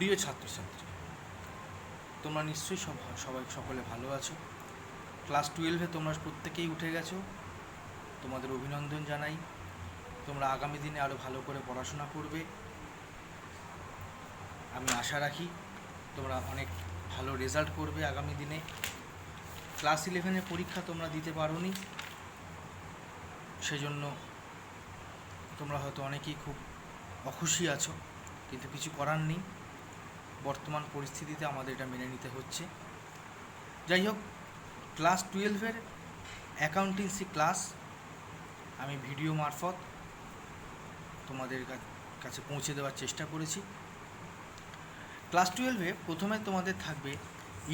প্রিয় ছাত্রছাত্রী, তোমরা নিশ্চয়ই সবাই সকলে ভালো আছো। ক্লাস 12-এ তোমরা প্রত্যেকেই উঠে গেছো, তোমাদের অভিনন্দন জানাই। তোমরা আগামী দিনে আরও ভালো করে পড়াশোনা করবে, আমি আশা রাখি। তোমরা অনেক ভালো রেজাল্ট করবে আগামী দিনে। ক্লাস 11-এর পরীক্ষা তোমরা দিতে পারোনি, সেজন্য তোমরা হয়তো অনেকেই খুব অখুশি আছো, কিন্তু কিছু করার নেই। বর্তমান পরিস্থিতিতে আমাদের এটা মেনে নিতে হচ্ছে। যাই হোক, ক্লাস 12-এর অ্যাকাউন্টেন্সি ক্লাস আমি ভিডিও মারফত তোমাদের কাছে পৌঁছে দেওয়ার চেষ্টা করেছি। ক্লাস 12-এ প্রথমে তোমাদের থাকবে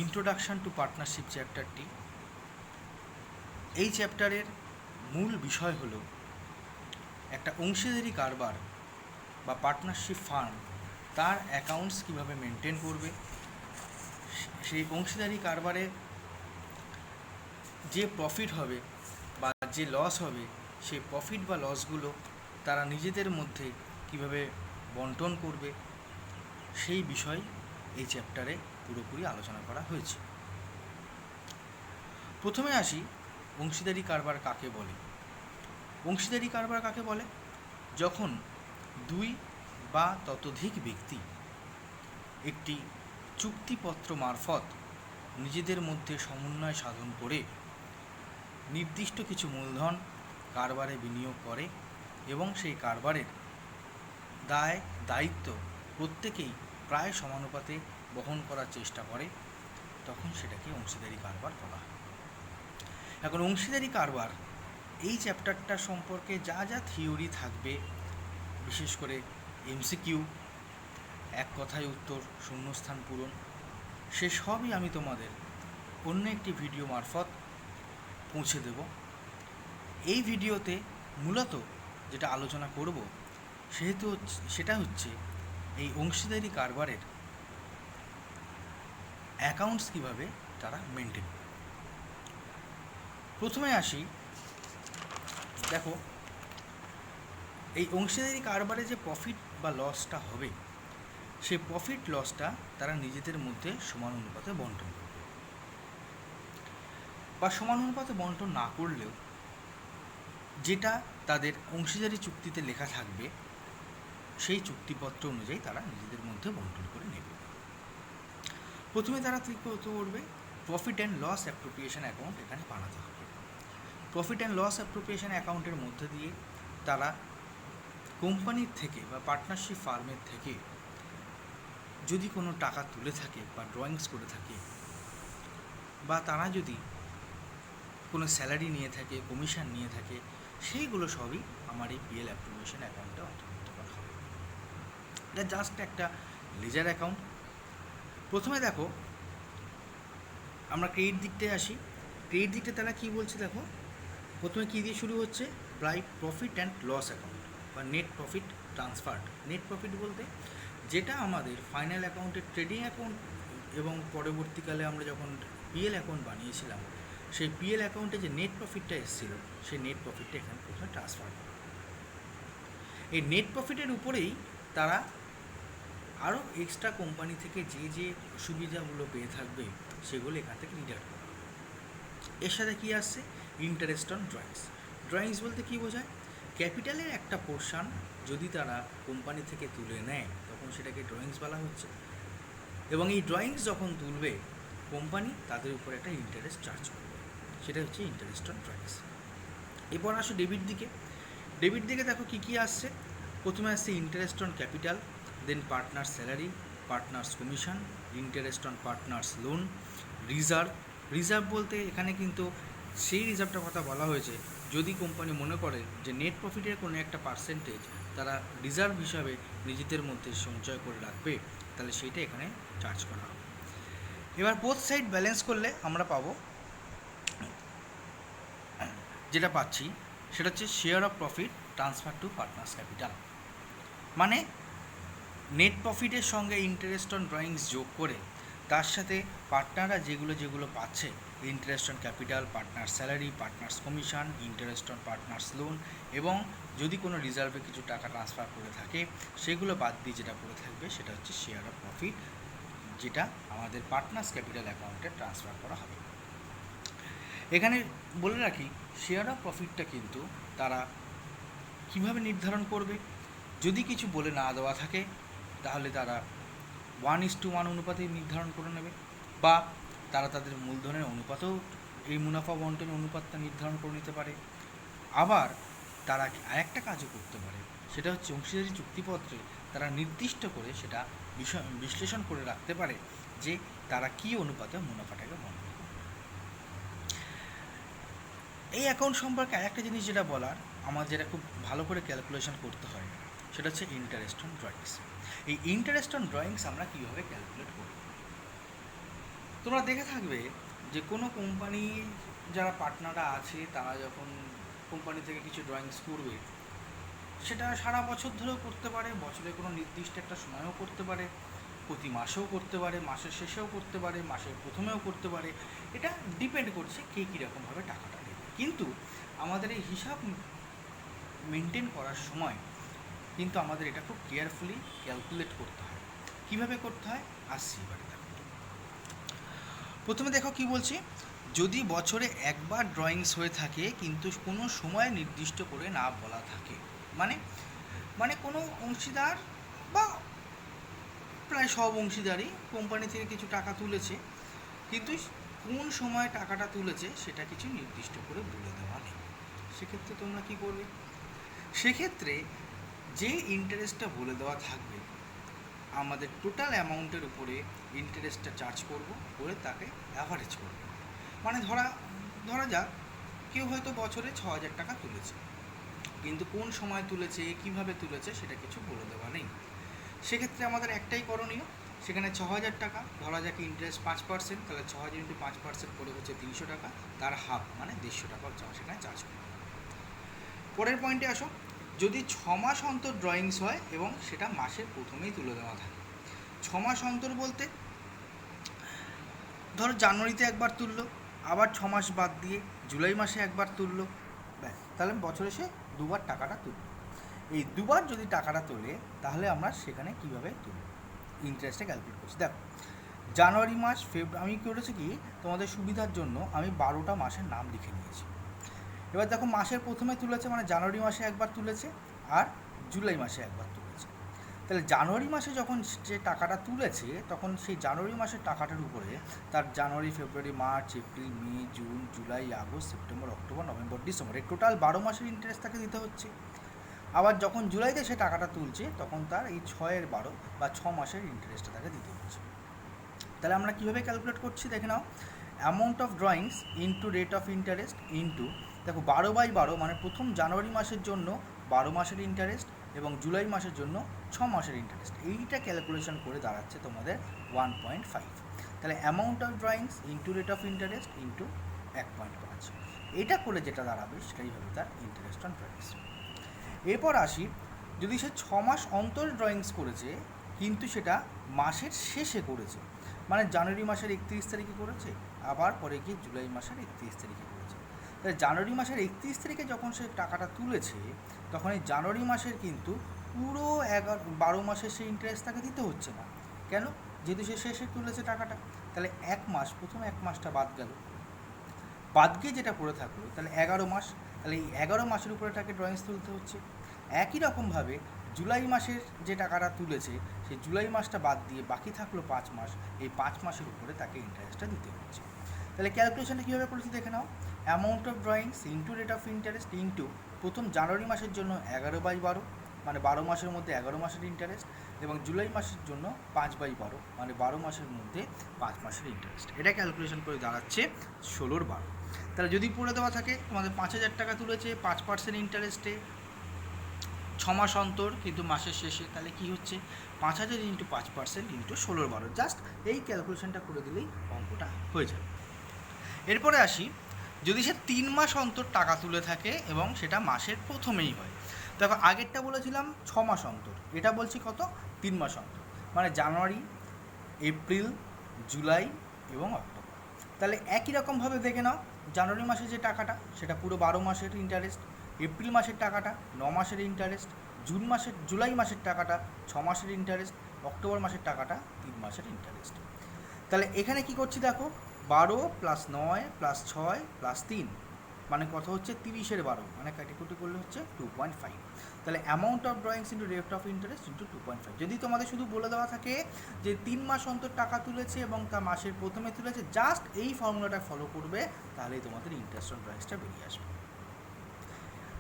ইন্ট্রোডাকশান টু পার্টনারশিপ চ্যাপ্টারটি। এই চ্যাপ্টারের মূল বিষয় হলো একটা অংশীদারি কারবার বা পার্টনারশিপ ফার্ম তার অ্যাকাউন্টস কীভাবে মেনটেন করবে, সেই অংশীদারি কারবারে যে প্রফিট হবে বা যে লস হবে, সেই প্রফিট বা লসগুলো তারা নিজেদের মধ্যে কীভাবে বন্টন করবে, সেই বিষয় এই চ্যাপ্টারে পুরোপুরি আলোচনা করা হয়েছে। প্রথমে আসি, অংশীদারি কারবার কাকে বলে। অংশীদারি কারবার কাকে বলে? যখন দুই বা ততোধিক ব্যক্তি একটি চুক্তিপত্র মারফত নিজেদের মধ্যে সমন্বয় সাধন করে নির্দিষ্ট কিছু মূলধন কারবারে বিনিয়োগ করে এবং সেই কারবারের দায় দায়িত্ব প্রত্যেকেই প্রায় সমানুপাতে বহন করার চেষ্টা করে, তখন সেটাকে অংশীদারি কারবার বলা হয়। এখন অংশীদারি কারবার এই চ্যাপ্টারটা সম্পর্কে যা যা থিওরি থাকবে, বিশেষ করে এমসিকিউ, এক কথায় উত্তর, শূন্যস্থান পূরণ, সেসবই আমি তোমাদের অন্য একটি ভিডিও মারফত পৌঁছে দেব। এই ভিডিওতে মূলত যেটা আলোচনা করব সেটা হচ্ছে এই অংশীদারি কারবারের অ্যাকাউন্টস কীভাবে তারা মেনটেন করে। প্রথমে আসি, দেখো এই অংশীদারি কারবারে যে প্রফিট বা লসটা হবে, সেই প্রফিট লসটা তারা নিজেদের মধ্যে সমান অনুপাতে বন্টন করবে, বা সমান অনুপাতে বন্টন না করলেও যেটা তাদের অংশীদারি চুক্তিতে লেখা থাকবে সেই চুক্তিপত্র অনুযায়ী তারা নিজেদের মধ্যে বন্টন করে নেবে। প্রথমে তারা কী করবে? Profit and loss appropriation account এখানে বানাতে হবে। প্রফিট অ্যান্ড লস অ্যাপ্রোপ্রিয়েশন অ্যাকাউন্টের মধ্যে দিয়ে তারা কোম্পানির থেকে বা পার্টনারশিপ ফার্মের থেকে যদি কোনো টাকা তুলে থাকে বা ড্রয়িংস করে থাকে, বা তারা যদি কোনো স্যালারি নিয়ে থাকে, কমিশন নিয়ে থাকে, সেইগুলো সবই আমার এই পিএল অ্যাপ্রোপ্রিয়েশন অ্যাকাউন্টে অন্তর্ভুক্ত করা হবে। এটা জাস্ট একটা লেজার অ্যাকাউন্ট। প্রথমে দেখো, আমরা ক্রেডিট দিকটায় আসি। ক্রেডিট দিকটা তারা কী বলছে দেখো, প্রথমে কী দিয়ে শুরু হচ্ছে? প্রফিট অ্যান্ড লস অ্যাকাউন্ট বা net profit transferred. Net profit বলতে যেটা আমাদের ফাইনাল অ্যাকাউন্টের ট্রেডিং অ্যাকাউন্ট এবং পরবর্তীকালে আমরা যখন পিএল অ্যাকাউন্ট বানিয়েছিলাম, সেই পিএল অ্যাকাউন্টে যে নেট প্রফিটটা এসেছিল, সেই নেট প্রফিটটা এখানে প্রথমে ট্রান্সফার করে। এই নেট প্রফিটের উপরেই তারা আরও এক্সট্রা কোম্পানি থেকে যে যে সুবিধাগুলো পেয়ে থাকবে সেগুলো এখান থেকে ডিডাক্ট করা হবে। এর সাথে কী আসছে? Interest on drawings. ড্রয়িংস বলতে কী বোঝায়? ক্যাপিটালের একটা পোর্শন যদি তারা কোম্পানি থেকে তুলে নেয়, তখন সেটাকে ড্রয়িংস বলা হচ্ছে, এবং এই ড্রয়িংস যখন তুলবে কোম্পানি, তাদের উপর একটা ইন্টারেস্ট চার্জ করবে, সেটা হচ্ছে ইন্টারেস্ট অন ড্রয়িংস। এরপর আসো ডেবিট দিকে। ডেবিট দিকে দেখো কী কী আসছে। প্রথমে আসছে interest on capital, then partner salary, partners commission, interest on partners loan, reserve. Reserve বলতে এখানে কিন্তু সেই রিজার্ভটার কথা বলা হয়েছে যদি কোম্পানি মনে করে যে নেট প্রফিটের কোনো একটা পার্সেন্টেজ তারা রিজার্ভ হিসাবে নিজেদের মধ্যে সঞ্চয় করে রাখবে, তাহলে সেইটা এখানে চার্জ করা হবে। এবার বোথ সাইড ব্যালেন্স করলে আমরা পাবো, যেটা পাচ্ছি সেটা হচ্ছে share of profit transfer to partners capital. মানে নেট প্রফিটের সঙ্গে ইন্টারেস্ট অন ড্রয়িংস যোগ করে তার সাথে পার্টনাররা যেগুলো যেগুলো পাচ্ছে, interest on capital, partner salary, partners commission, interest on partners loan, এবং যদি কোনো রিজার্ভে কিছু টাকা ট্রান্সফার করে থাকে সেগুলো বাদ দিয়ে যেটা পড়ে থাকবে সেটা হচ্ছে শেয়ার অফ প্রফিট, যেটা আমাদের পার্টনার্স ক্যাপিটাল অ্যাকাউন্টে ট্রান্সফার করা হবে। এখানে বলে রাখি, শেয়ার অফ প্রফিটটা কিন্তু তারা কিভাবে নির্ধারণ করবে, যদি কিছু বলে না দেওয়া থাকে তাহলে তারা 1:1 অনুপাতে নির্ধারণ করে নেবে, বা তারা তাদের মূলধনের অনুপাতেও এই মুনাফা বন্টন অনুপাতটা নির্ধারণ করে নিতে পারে। আবার তারা আরেকটা কাজও করতে পারে, সেটা হচ্ছে অংশীদারি চুক্তিপত্রে তারা নির্দিষ্ট করে সেটা বিশ্লেষণ করে রাখতে পারে যে তারা কী অনুপাতে মুনাফাটাকে বন্টন করবে। এই অ্যাকাউন্ট সম্পর্কে আরেকটা জিনিস যেটা বলার, আমার যেটা খুব ভালো করে ক্যালকুলেশন করতে হয় সেটা হচ্ছে ইন্টারেস্ট অন ড্রয়িংস। এই ইন্টারেস্ট অন ড্রয়িংস আমরা কীভাবে ক্যালকুলেট করি? তোমরা দেখে থাকবে যে কোনো কোম্পানি যারা পার্টনাররা আছে তারা যখন কোম্পানি থেকে কিছু ড্রয়িংস করবে, সেটা সারা বছর ধরেও করতে পারে, বছরে কোনো নির্দিষ্ট একটা সময়ও করতে পারে, প্রতি মাসেও করতে পারে, মাসের শেষেও করতে পারে, মাসের প্রথমেও করতে পারে। এটা ডিপেন্ড করছে কে কীরকমভাবে টাকাটা নেবে। কিন্তু আমাদের এই হিসাব মেনটেন করার সময় কিন্তু আমাদের এটা খুব কেয়ারফুলি ক্যালকুলেট করতে হয়। কীভাবে করতে হয় আসছি এবারে। প্রথমে দেখো কি বলছি, যদি বছরে একবার ড্রয়িংস হয়ে থাকে কিন্তু কোনো সময় নির্দিষ্ট করে না বলা থাকে, মানে কোনো অংশীদার বা প্রায় সব অংশীদারই কোম্পানি থেকে কিছু টাকা তুলেছে, কিন্তু কোন সময় টাকাটা তুলেছে সেটা কিছু নির্দিষ্ট করে বলে দেওয়া নেই, সেক্ষেত্রে তোমরা কী করবে? সেক্ষেত্রে যে ইন্টারেস্টটা বলে দেওয়া থাকবে, আমাদের টোটাল অ্যামাউন্টের উপরে ইন্টারেস্টটা চার্জ করব, করে তাকে অ্যাভারেজ করব। মানে ধরা যাক কেউ হয়তো বছরে 6,000 টাকা তুলেছে, কিন্তু কোন সময় তুলেছে, কিভাবে তুলেছে সেটা কিছু বলে দেওয়া নেই। সেক্ষেত্রে আমাদের একটাই করণীয়, সেখানে 6,000 টাকা, ধরা যাক ইন্টারেস্ট 5%, তাহলে 6,000 × 5% করে হচ্ছে 300 টাকা, তার হাফ মানে 150 টাকা সেখানে চার্জ করব। পরের পয়েন্টে আসো, যদি 6 মাস অন্তর ড্রয়িংস হয় এবং সেটা মাসের প্রথমেই তুলে দেওয়া থাকে। 6 মাস অন্তর বলতে ধরো জানুয়ারিতে একবার তুললো, আবার 6 মাস বাদ দিয়ে জুলাই মাসে একবার তুললো, ব্যাস, তাহলে বছরে সে দুবার টাকাটা তুললো। এই দুবার যদি টাকাটা তোলে তাহলে আমরা সেখানে কীভাবে তুলব, ইন্টারেস্টটা ক্যালকুলেট করছি। দেখো, জানুয়ারি মাস, আমি করেছি কি তোমাদের সুবিধার জন্য আমি 12টা মাসের নাম লিখে নিয়েছি। এবার দেখো, মাসের প্রথমে তুলেছে মানে জানুয়ারি মাসে একবার তুলেছে আর জুলাই মাসে একবার তুলেছে। তাহলে জানুয়ারি মাসে যখন যে টাকাটা তুলেছে তখন সেই জানুয়ারি মাসের টাকাটার উপরে তার January, February, March, April, May, June, July, August, September, October, November, December, এই টোটাল 12 মাসের ইন্টারেস্ট তাকে দিতে হচ্ছে। আবার যখন জুলাইতে সে টাকাটা তুলছে তখন তার এই 6/12 বা 6 মাসের ইন্টারেস্টটা তাকে দিতে হচ্ছে। তাহলে আমরা কীভাবে ক্যালকুলেট করছি দেখে নাও, amount of drawings into rate of interest into, দেখো 12/12 মানে প্রথম জানুয়ারি মাসের জন্য 12 মাসের ইন্টারেস্ট এবং জুলাই মাসের জন্য 6 মাসের ইন্টারেস্ট, এইটা ক্যালকুলেশন করে দাঁড়াচ্ছে তোমাদের 1.5। তাহলে amount of drawings into rate of interest into 1.5, এটা করে যেটা দাঁড়াবে সেটাই হবে তার ইন্টারেস্ট অন ড্রয়িংস। এরপর আসি, যদি সে 6 মাস অন্তর ড্রয়িংস করেছে কিন্তু সেটা মাসের শেষে করেছে, মানে জানুয়ারি মাসের 31 তারিখে করেছে, আবার পরে গিয়ে জুলাই মাসের 31 তারিখে করেছে, তাহলে জানুয়ারি মাসের 31 তারিখে যখন সে টাকাটা তুলেছে তখন এই জানুয়ারি মাসের কিন্তু পুরো 12 মাসের সেই ইন্টারেস্ট তাকে দিতে হচ্ছে না। কেন? যেহেতু সে শেষে তুলেছে টাকাটা, তাহলে এক মাস, প্রথম এক মাসটা বাদ গেল, বাদ গিয়ে যেটা পড়ে থাকলো তাহলে 11 মাস, তাহলে এই 11 মাসের উপরে তাকে ড্রয়িংস তুলতে হচ্ছে। একই রকমভাবে জুলাই মাসের যে টাকাটা তুলেছে সেই জুলাই মাসটা বাদ দিয়ে বাকি থাকলো 5 মাস, এই 5 মাসের উপরে তাকে ইন্টারেস্টটা দিতে হচ্ছে। তাহলে ক্যালকুলেশনটা কীভাবে করেছি দেখে নাও, amount of drawings into rate of interest into প্রথম জানুয়ারি মাসের জন্য 11/12 মানে 12 মাসের মধ্যে 11 মাসের ইন্টারেস্ট, এবং জুলাই মাসের জন্য 5/12 মানে 12 মাসের মধ্যে 5 মাসের ইন্টারেস্ট, এটা ক্যালকুলেশন করে দাঁড়াচ্ছে 16/12। তাহলে যদি পড়ে দেওয়া থাকে তোমাদের 5,000 টাকা তুলেছে 5% ইন্টারেস্টে 6 মাস অন্তর কিন্তু মাসের শেষে, তাহলে কি হচ্ছে 5,000 × 5% × 16/12, জাস্ট এই ক্যালকুলেশনটা করে দিলেই অঙ্কটা হয়ে যাবে। এরপরে আসি, যদি সে 3 মাস অন্তর টাকা তুলে থাকে এবং সেটা মাসের প্রথমেই হয়, দেখো আগেরটা বলেছিলাম 6 মাস অন্তর, এটা বলছি কত 3 মাস অন্তর, মানে জানুয়ারি, এপ্রিল, জুলাই এবং অক্টোবর। তাহলে একই রকমভাবে দেখে নাও, জানুয়ারি মাসে যে টাকাটা সেটা পুরো 12 মাসের ইন্টারেস্ট, এপ্রিল মাসের টাকাটা 9 মাসের ইন্টারেস্ট, জুলাই মাসের টাকাটা 6 মাসের ইন্টারেস্ট, অক্টোবর মাসের টাকাটা 3 মাসের ইন্টারেস্ট। তাহলে এখানে কি করছি দেখো, 12 + 9 + 6 + 3 মানে কত হচ্ছে 30-এর 12, মানে কাটিকুটি করলে হচ্ছে 2.5। তাহলে amount of drawings into rate of interest into 2.5। যদি তোমাদের শুধু বলে দেওয়া থাকে যে 3 মাস অন্তর টাকা তুলেছে এবং তা মাসের প্রথমে তুলেছে, জাস্ট এই ফর্মুলাটা ফলো করবে, তাহলেই তোমাদের ইন্টারেস্ট অন ড্রয়িংসটা বেরিয়ে আসবে।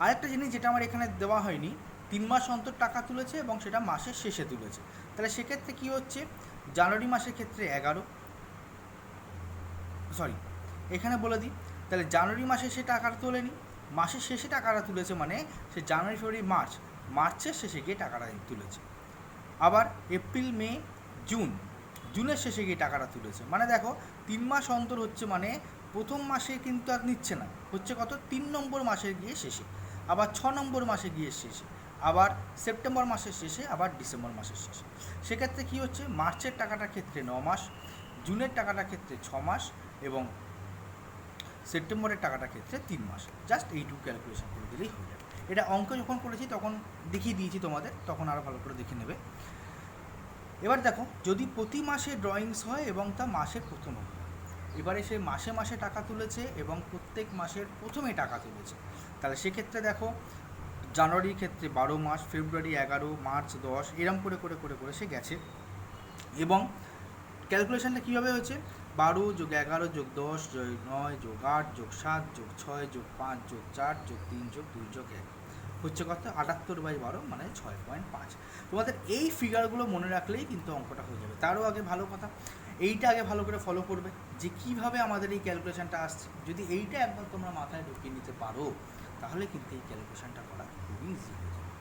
আরেকটা জিনিস যেটা আমার এখানে দেওয়া হয়নি, 3 মাস অন্তর টাকা তুলেছে এবং সেটা মাসের শেষে তুলেছে। তাহলে সেক্ষেত্রে কী হচ্ছে, জানুয়ারি মাসের ক্ষেত্রে 11, এখানে বলে দিই, তাহলে জানুয়ারি মাসে সে টাকাটা তোলেনি, মাসের শেষে টাকাটা তুলেছে, মানে সে জানুয়ারি ফেব্রুয়ারি মার্চের শেষে গিয়ে টাকাটা তুলেছে। আবার এপ্রিল মে জুনের শেষে গিয়ে টাকাটা তুলেছে, মানে দেখো 3 মাস অন্তর হচ্ছে, মানে প্রথম মাসে কিন্তু আর নিচ্ছে না, হচ্ছে কত 3 নম্বর মাসে গিয়ে শেষে, আবার 6 নম্বর মাসে গিয়ে শেষে, আবার সেপ্টেম্বর মাসের শেষে, আবার ডিসেম্বর মাসের শেষে। সেক্ষেত্রে কী হচ্ছে, মার্চের টাকাটার ক্ষেত্রে 9 মাস, জুনের টাকাটার ক্ষেত্রে 6 মাস এবং সেপ্টেম্বরের টাকাটার ক্ষেত্রে 3 মাস। জাস্ট এইটুকু ক্যালকুলেশন করে দিলেই হয়ে যাবে। এটা অঙ্ক যখন করেছি তখন দেখিয়ে দিয়েছি তোমাদের, তখন আরও ভালো করে দেখে নেবে। এবার দেখো, যদি প্রতি মাসে ড্রয়িংস হয় এবং তা মাসের প্রথম হয়, এবারে সে মাসে মাসে টাকা তুলেছে এবং প্রত্যেক মাসের প্রথমে টাকা তুলেছে, তাহলে সেক্ষেত্রে দেখো জানুয়ারির ক্ষেত্রে 12 মাস, ফেব্রুয়ারি 11, মার্চ 10, এরম করে করে করে করে সে গেছে। এবং ক্যালকুলেশনটা কীভাবে হয়েছে, 12 + 11 + 10 + 9 + 8 + 7 + 6 + 5 + 4 + 3 + 2 + 1 হচ্ছে কত 78/12, মানে 6.5। তোমাদের এই ফিগারগুলো মনে রাখলেই কিন্তু অঙ্কটা হয়ে যাবে। তারও আগে ভালো কথা, এইটা আগে ভালো করে ফলো করবে যে কীভাবে আমাদের এই ক্যালকুলেশনটা আসছে। যদি এইটা একবার তোমরা মাথায় ঢুকিয়ে নিতে পারো, তাহলে কিন্তু এই ক্যালকুলেশনটা করা খুবই ইজি হয়ে যাবে।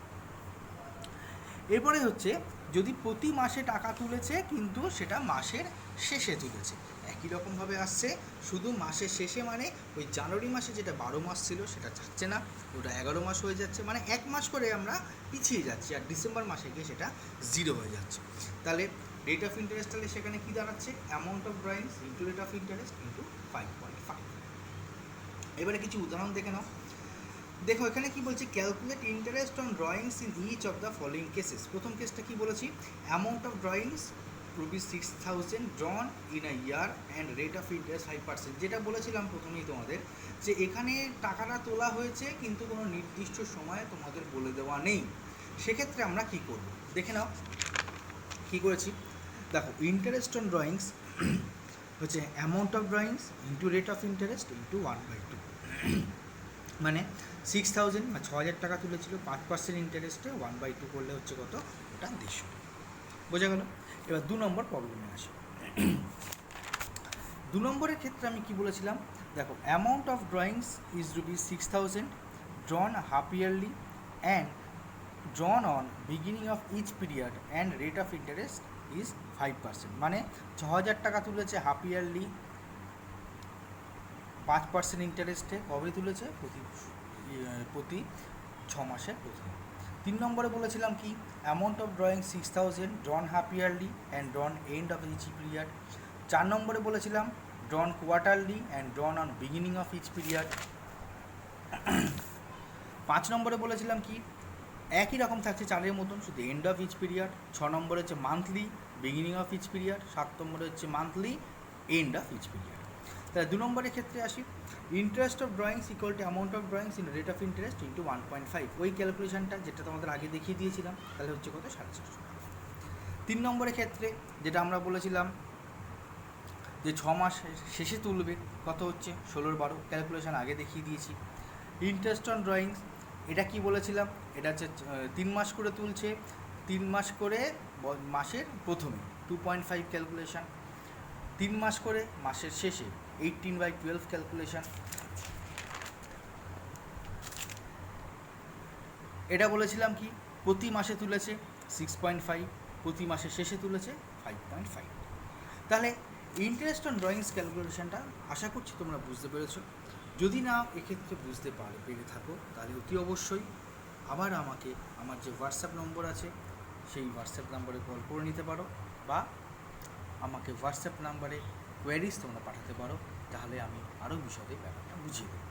এরপরে হচ্ছে, যদি প্রতি মাসে টাকা তুলেছে কিন্তু সেটা মাসের শেষে তুলেছে, একই রকমভাবে আসছে, শুধু মাসের শেষে, মানে ওই জানুয়ারি মাসে যেটা 12 মাস ছিল সেটা যাচ্ছে না, ওটা 11 মাস হয়ে যাচ্ছে, মানে 1 মাস করে আমরা পিছিয়ে যাচ্ছি, আর ডিসেম্বর মাসে গিয়ে সেটা 0 হয়ে যাচ্ছে। তাহলে রেট অফ ইন্টারেস্ট, তাহলে সেখানে কী দাঁড়াচ্ছে, amount of drawings into rate of interest into 5.5। এবারে কিছু উদাহরণ দেখে নাও। দেখো এখানে কি বলছে, calculate interest on drawings in each of the following cases. প্রথম কেসটা কি বলেছি, amount of drawings ₹6,000 drawn in a year and rate of interest 5%। যেটা বলেছিলাম প্রথমেই তোমাদের, যে এখানে টাকাটা তোলা হয়েছে কিন্তু কোনো নির্দিষ্ট সময়ে তোমাদের বলে দেওয়া নেই। সেক্ষেত্রে আমরা কি করব, দেখে নাও কী করেছি। দেখো, ইন্টারেস্ট অন ড্রয়িংস হচ্ছে amount of drawings into rate of interest into 1/2, মানে 6,000 বা 6,000 টাকা তুলেছিল, 5% ইন্টারেস্টে 1/2 করলে হচ্ছে কত, ওটা 150। বোঝা গেল। এবার 2 নম্বর প্রবলেমে আসি। 2 নম্বরের ক্ষেত্রে আমি কি বলেছিলাম, দেখো amount of drawings is ₹6,000 drawn half yearly and drawn on beginning of each period and rate of interest is 5%, মানে 6,000 টাকা তুলেছে হাফ ইয়ারলি, 5% ইন্টারেস্টে কবে তুলেছে, প্রতি 6 মাসের প্রথমে। 3 নম্বরে বলেছিলাম কি, amount of drawing 6,000 drawn half yearly and drawn end of each period. 4 নম্বরে বলেছিলাম drawn quarterly and drawn on beginning of each period. 5 নম্বরে বলেছিলাম কি, একই রকম থাকছে 4-এর মতন, শুধু এন্ড অফ ইচ পিরিয়ড। 6 নম্বরে হচ্ছে monthly beginning of each period. 7 নম্বরে হচ্ছে monthly end of each period. তাহলে 2 নম্বরের ক্ষেত্রে আসি, interest of drawings equal to amount of drawings in rate of interest into 1.5। ওই ক্যালকুলেশনটা যেটা তোমাদের আগে দেখিয়ে দিয়েছিলাম, তাহলে হচ্ছে কত 450 টাকা। 3 নম্বরের ক্ষেত্রে যেটা আমরা বলেছিলাম যে 6 মাস শেষে তুলবে, কত হচ্ছে 16/12, ক্যালকুলেশন আগে দেখিয়ে দিয়েছি। ইন্টারেস্ট অন ড্রয়িংস, এটা কি বলেছিলাম, এটা হচ্ছে 3 মাস করে তুলছে, 3 মাস করে মাসের প্রথমে 2.5 ক্যালকুলেশন, 3 মাস করে মাসের শেষে 18/12 ক্যালকুলেশন। এটা বলেছিলাম কি, প্রতি মাসে তুলেছে 6.5, প্রতি মাসের শেষে তুলেছে 5.5। তাহলে ইন্টারেস্ট অন ড্রয়িংস ক্যালকুলেশনটা আশা করছি তোমরা বুঝতে পেরেছো। যদি না এক্ষেত্রে বুঝতে পেরে থাকো, তাহলে অতি অবশ্যই আবার আমাকে আমার যে হোয়াটসঅ্যাপ নম্বর আছে সেই হোয়াটসঅ্যাপ নম্বরে কল করে নিতে পারো, বা আমাকে হোয়াটসঅ্যাপ নাম্বারে কোয়ারিজ তোমরা পাঠাতে পারো, তাহলে আমি আরও বিশদে ব্যাপারটা বুঝিয়ে দেবো।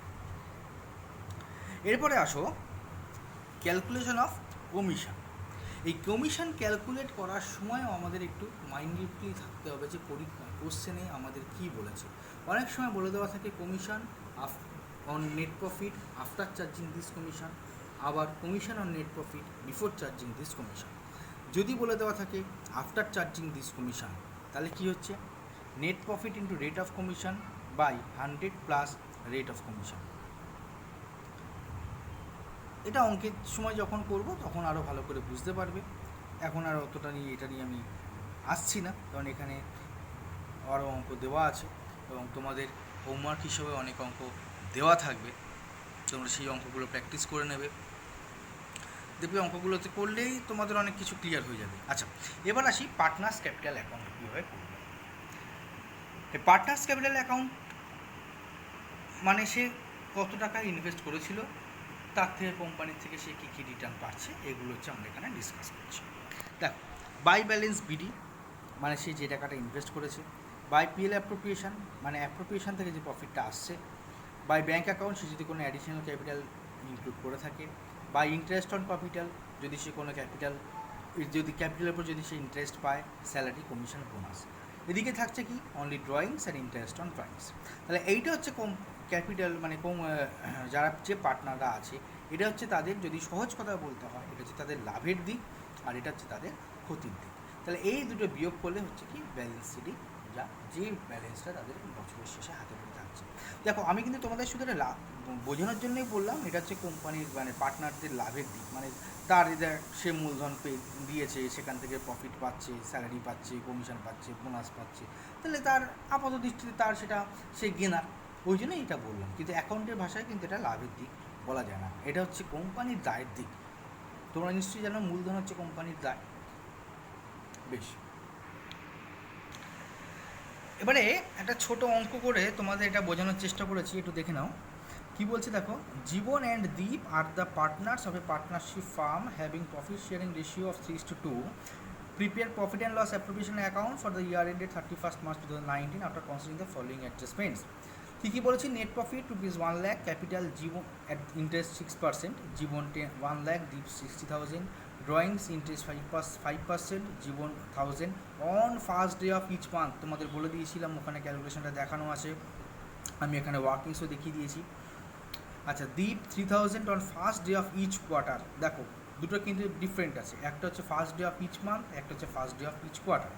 এরপরে আসো ক্যালকুলেশন অফ কমিশন। এই কমিশন ক্যালকুলেট করার সময়ও আমাদের একটু মাইন্ডলি থাকতে হবে যে কোশ্চেনে আমাদের কী বলেছে। অনেক সময় বলে দেওয়া থাকে commission on net profit after charging this commission, আবার commission on net profit before charging this commission. যদি বলে দেওয়া থাকে আফটার চার্জিং দিস কমিশন, তাহলে কী হচ্ছে net profit into rate of commission by 100 plus rate of commission. এটা অঙ্কের সময় যখন করব তখন আরও ভালো করে বুঝতে পারবে। এখন আর অতটা নিয়ে এটা নিয়ে আমি আসছি না, কারণ এখানে আরও অঙ্ক দেওয়া আছে এবং তোমাদের হোমওয়ার্ক হিসেবে অনেক অঙ্ক দেওয়া থাকবে, তোমরা সেই অঙ্কগুলো প্র্যাকটিস করে নেবে, দেখবে অঙ্কগুলোতে করলেই তোমাদের অনেক কিছু ক্লিয়ার হয়ে যাবে। আচ্ছা, এবার আসি পার্টনার্স ক্যাপিটাল অ্যাকাউন্ট কীভাবে করবে। এই পার্টনার্স ক্যাপিটাল অ্যাকাউন্ট মানে সে কত টাকা ইনভেস্ট করেছিল, তার থেকে কোম্পানির থেকে সে কী কী রিটার্ন পাচ্ছে, এগুলো হচ্ছে আমরা এখানে ডিসকাস করছি। দেখো, বাই ব্যালেন্স বিডি মানে সে যে টাকাটা ইনভেস্ট করেছে, বাই পিএল অ্যাপ্রোপ্রিয়েশন মানে অ্যাপ্রোপ্রিয়েশন থেকে যে প্রফিটটা আসছে, বাই ব্যাঙ্ক অ্যাকাউন্ট সে যদি কোনো অ্যাডিশনাল ক্যাপিটাল ইনক্লুড করে থাকে, বাই ইন্টারেস্ট অন ক্যাপিটাল যদি সে কোনো ক্যাপিটালের উপর যদি সে ইন্টারেস্ট পায়, স্যালারি কমিশন বোনাস। এদিকে থাকছে কি only drawings and interest on drawings. তাহলে এইটা হচ্ছে ক্যাপিটাল মানে যারা যে পার্টনাররা আছে, এটা হচ্ছে তাদের, যদি সহজ কথা বলতে হয়, এটা হচ্ছে তাদের লাভের দিক আর এটা হচ্ছে তাদের ক্ষতির দিক। তাহলে এই দুটো বিয়োগ করলে হচ্ছে কি ব্যালেন্স শিটে যা যে ব্যালেন্সটা তাদের বছরের শেষে হাতে পড়ে থাকছে। দেখো, আমি কিন্তু তোমাদের শুধু এটা বোঝানোর জন্যই বললাম, এটা হচ্ছে কোম্পানির মানে পার্টনারদের লাভের দিক, মানে তার সে মূলধন দিয়েছে, সেখান থেকে প্রফিট পাচ্ছে, স্যালারি পাচ্ছে, কমিশন পাচ্ছে, বোনাস পাচ্ছে, তাহলে তার আপাত দৃষ্টিতে তার সেটা সে গেনার, ওই জন্যই এটা বললাম। কিন্তু অ্যাকাউন্টের ভাষায় কিন্তু এটা লাভের দিক বলা যায় না, এটা হচ্ছে কোম্পানির দায়ের দিক। তোমরা নিশ্চয়ই জানো মূলধন হচ্ছে কোম্পানির দায়। বেশ, এবারে একটা ছোট অঙ্ক করে তোমাদের এটা বোঝানোর চেষ্টা করেছি, একটু দেখে নাও কি বলছে। দেখো, Jibon and Deep are the partners of a partnership firm having profit sharing ratio of 3:2, prepare profit and loss appropriation account for the year ended 31st March 2019 after considering the following adjustments. কী বলেছি, net profit ₹1 lakh, capital Jeevan at interest 6%, Jeevan 1 lakh, Deep 60,000, drawings interest 5%, Jeevan 1000 on first day of each month. তোমাদের বলে দিয়েছিলাম, ওখানে ক্যালকুলেশনটা দেখানো আছে, আমি এখানে ওয়ার্কিংসও দেখিয়ে দিয়েছি। আচ্ছা, Deep 3000 on first day of each quarter. দেখো, দুটো কিন্তু ডিফারেন্ট আছে, একটা হচ্ছে first day of each month, একটা হচ্ছে first day of each quarter.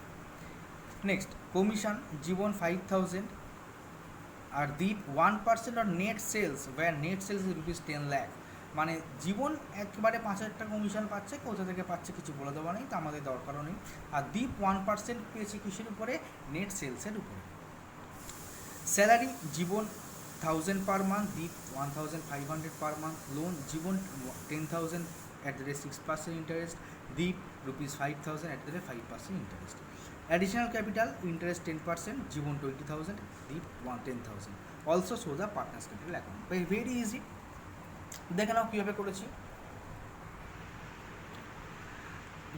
Next, commission Jeevan 5000 আর Deep 1% on net sales, where net sales is ₹10 lakh। মানে জীবন একেবারে 5,000 টাকা কমিশন পাচ্ছে, কোথা থেকে পাচ্ছে কিছু বলে দেওয়া নেই, তা আমাদের দরকারও নেই। আর দীপ 1% পেয়েছে কিসের উপরে, নেট সেলসের উপরে। Salary Jeevan 1000 per month, Deep 1500 per month. Loan Jeevan 10,000 at the rate 6% interest, Deep ₹5,000 at the rate 5% interest. Additional capital interest 10%, Jeevan 20,000, Deep 10,000. Also show the partners capital account. Very easy. দেখে নাও কীভাবে করেছি।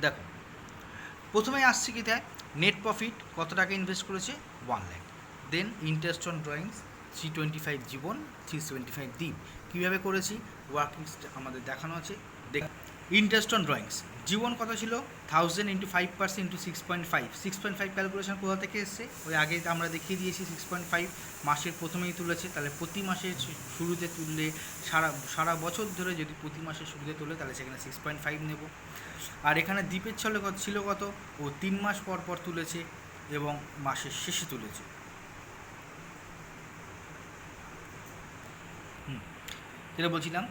দেখো, প্রথমে আসছে কি তাই, নেট প্রফিট কত টাকা ইনভেস্ট করেছে, 1 lakh। Then interest on drawings 325 Jeevan, 375 Deep. কীভাবে করেছি, ওয়ার্কিংস আমাদের দেখানো আছে। ইন্টারেস্ট অন ড্রয়িংস জীবন কত ছিল, 1000 ইন্টু 5% ইন্টু 6.5, 6.5 ক্যালকুলেশন কোথা থেকে এসছে, ওই আগে আমরা দেখিয়ে দিয়েছি 6.5 মাসের প্রথমেই তুলেছে, তাহলে প্রতি মাসের শুরুতে তুললে সারা বছর ধরে যদি প্রতি মাসের শুরুতে তোলে তাহলে সেখানে 6.5 নেব। আর এখানে দ্বীপের ছিল কত, ও 3 মাস পর পর তুলেছে এবং মাসের শেষে তুলেছে। যেটা বলছিলাম,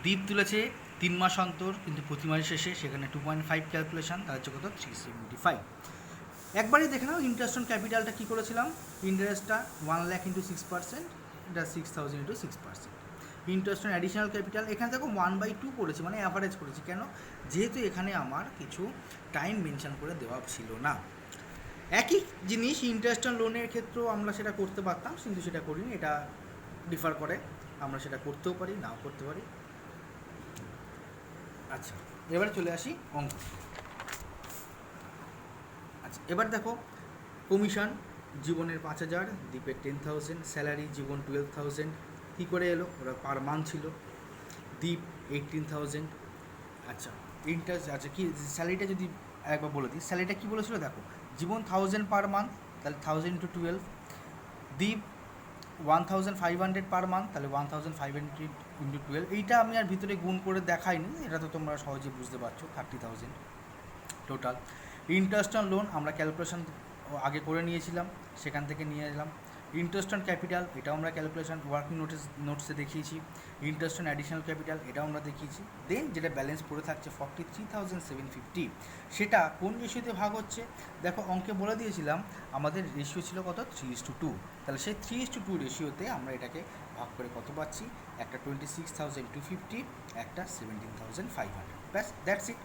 দ্বীপ তুলেছে 3 মাস অন্তর, কিন্তু প্রতি মাসের শেষে, সেখানে 2.5 ক্যালকুলেশন, তার হচ্ছে কত 375। একবারই দেখে নাও ইন্টারেস্ট অন ক্যাপিটালটা কী করেছিলাম, ইন্টারেস্টটা 1 lakh ইন্টু 6%, এটা 6,000 into 6%। Interest on additional capital এখানে দেখো 1/2 করেছি, মানে অ্যাভারেজ করেছি। কেন, যেহেতু এখানে আমার কিছু টাইম মেনশন করে দেওয়া ছিল না। একই জিনিস ইন্টারেস্ট অন লোনের ক্ষেত্রেও আমরা সেটা করতে পারতাম, কিন্তু সেটা করিনি, এটা ডিফার করে, আমরা সেটা করতেও পারি, নাও করতে পারি। আচ্ছা, এবারে চলে আসি অঙ্ক। আচ্ছা, এবার দেখো কমিশন জীবনের 5,000, দীপের 10,000, স্যালারি জীবন 12,000। কী করে এলো? ওরা পার মান্থ ছিল। দীপ 18,000। আচ্ছা ইন্টারেস্ট, আচ্ছা কি স্যালারিটা যদি একবার বলে দিই, স্যালারিটা কী বলেছিল দেখো, জীবন 1,000 পার মান্থ, তাহলে 1,000 × 12। দীপ 1,500 পার মান্থ, তাহলে 1,500 × 12। এইটা আমি আর ভিতরে গুণ করে দেখাইনি, এটা তো তোমরা সহজে বুঝতে পারছো, 30,000 টোটাল। ইন্টারেস্ট অন লোন আমরা ক্যালকুলেশন আগে করে নিয়েছিলাম, সেখান থেকে নিয়ে এলাম। ইন্টারেস্ট অন ক্যাপিটাল এটাও আমরা ক্যালকুলেশন ওয়ার্কিং নোটসে দেখিয়েছি। ইন্টারেস্ট অন অ্যাডিশনাল ক্যাপিটাল এটাও আমরা দেখিয়েছি। দেন যেটা ব্যালেন্স পড়ে থাকছে 43,750, সেটা কোন রেশিওতে ভাগ হচ্ছে? দেখো অঙ্কে বলে দিয়েছিলাম আমাদের রেশিও ছিল কত, 3:2। তাহলে সেই 3:2 রেশিওতে আমরা এটাকে ভাগ করে কত পাচ্ছি, একটা 26,250, একটা 17,500, ব্যাস দ্যাটস ইট।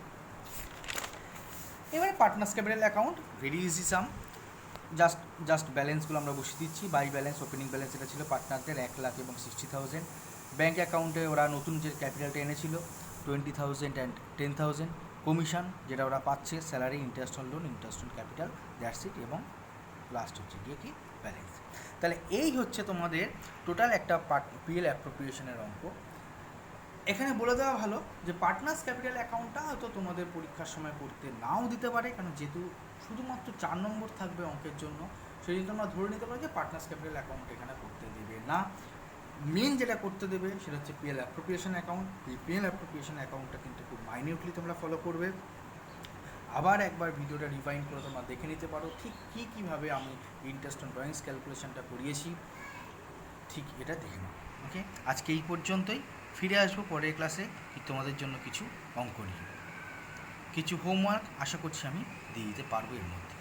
এবারে partners capital account, very easy sum, just ব্যালেন্সগুলো আমরা বসিয়ে দিচ্ছি। বাই ব্যালেন্স, ওপেনিং ব্যালেন্স এটা ছিল পার্টনারদের 1,00,000 এবং 60,000। ব্যাঙ্ক অ্যাকাউন্টে ওরা নতুন যে ক্যাপিটালটা এনেছিল 20,000 অ্যান্ড 10,000। কমিশন যেটা ওরা পাচ্ছে, salary, interest on loan, interest on capital, that's it. এবং লাস্ট হচ্ছে গিয়ে কি, ব্যালেন্স। তাহলে এই হচ্ছে তোমাদের টোটাল একটা পিএল অ্যাপ্রোপ্রিয়েশনের অঙ্ক। এখানে বলে দেওয়া ভালো যে পার্টনার্স ক্যাপিটাল অ্যাকাউন্টটা হয়তো তোমাদের পরীক্ষার সময় করতে নাও দিতে পারে, কারণ যেহেতু শুধুমাত্র 4 নম্বর থাকবে অঙ্কের জন্য, সেই জন্য তোমরা ধরে নিতে পারো যে পার্টনার্স ক্যাপিটাল অ্যাকাউন্ট এখানে করতে দেবে না। মেন যেটা করতে দেবে সেটা হচ্ছে পিএল অ্যাপ্রোপ্রিয়েশন অ্যাকাউন্ট। এই পিএল অ্যাপ্রোপ্রিয়েশন অ্যাকাউন্টটা কিন্তু খুব মাইনিউটলি তোমরা ফলো করবে। আবার একবার ভিডিওটা রিভাইন্ড করে তোমরা দেখে নিতে পারো ঠিক কীভাবে আমি ইন্টারেস্ট অন ড্রয়িংস ক্যালকুলেশনটা করিয়েছি, ঠিক এটা দেখে নাও। ওকে, আজকে এই পর্যন্তই। ফিরে আসবো পরের ক্লাসে তোমাদের জন্য কিছু অঙ্ক নিয়ে, কিছু হোমওয়ার্ক আশা করছি আমি দিয়ে দিতে পারবো এর মধ্যে।